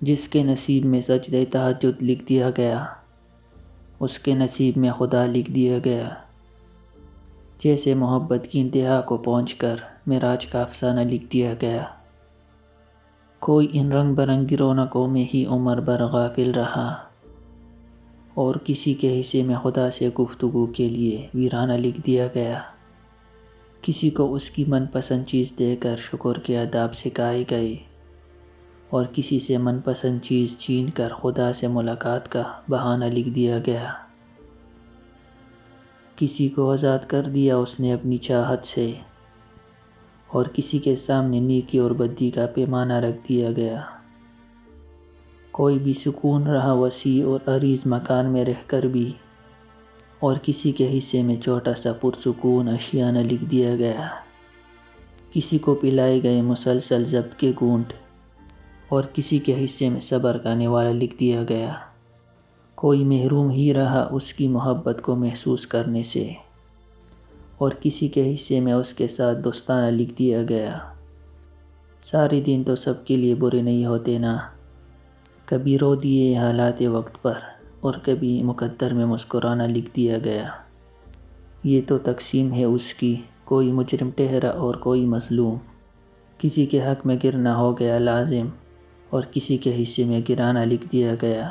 جس کے نصیب میں سجدہ تہجد لکھ دیا گیا، اس کے نصیب میں خدا لکھ دیا گیا۔ جیسے محبت کی انتہا کو پہنچ کر معراج کا افسانہ لکھ دیا گیا۔ کوئی ان رنگ برنگی رونقوں میں ہی عمر بھر غافل رہا، اور کسی کے حصے میں خدا سے گفتگو کے لیے ویرانہ لکھ دیا گیا۔ کسی کو اس کی من پسند چیز دے کر شکر کے آداب سکھائے گئے، اور کسی سے من پسند چیز چھین کر خدا سے ملاقات کا بہانہ لکھ دیا گیا۔ کسی کو آزاد کر دیا اس نے اپنی چاہت سے، اور کسی کے سامنے نیکی اور بدی کا پیمانہ رکھ دیا گیا۔ کوئی بھی سکون رہا وسیع اور عریض مکان میں رہ کر بھی، اور کسی کے حصے میں چھوٹا سا پرسکون اشیانہ لکھ دیا گیا۔ کسی کو پلائے گئے مسلسل ضبط کے گھونٹ، اور کسی کے حصے میں صبر کا نوالہ لکھ دیا گیا۔ کوئی محروم ہی رہا اس کی محبت کو محسوس کرنے سے، اور کسی کے حصے میں اس کے ساتھ دوستانہ لکھ دیا گیا۔ سارے دن تو سب کے لیے برے نہیں ہوتے نا، کبھی رو دیے حالات وقت پر، اور کبھی مقدر میں مسکرانا لکھ دیا گیا۔ یہ تو تقسیم ہے اس کی، کوئی مجرم ٹھہرا اور کوئی مظلوم۔ کسی کے حق میں گرنا ہو گیا لازم، اور کسی کے حصے میں گرانا لکھ دیا گیا۔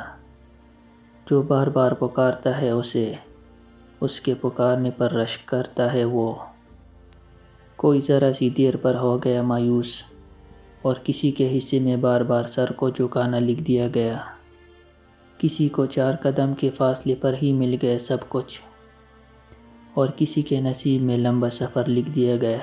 جو بار بار پکارتا ہے اسے، اس کے پکارنے پر رشک کرتا ہے وہ۔ کوئی ذرا سی دیر پر ہو گیا مایوس، اور کسی کے حصے میں بار بار سر کو جھکانا لکھ دیا گیا۔ کسی کو 4 قدم کے فاصلے پر ہی مل گیا سب کچھ، اور کسی کے نصیب میں لمبا سفر لکھ دیا گیا۔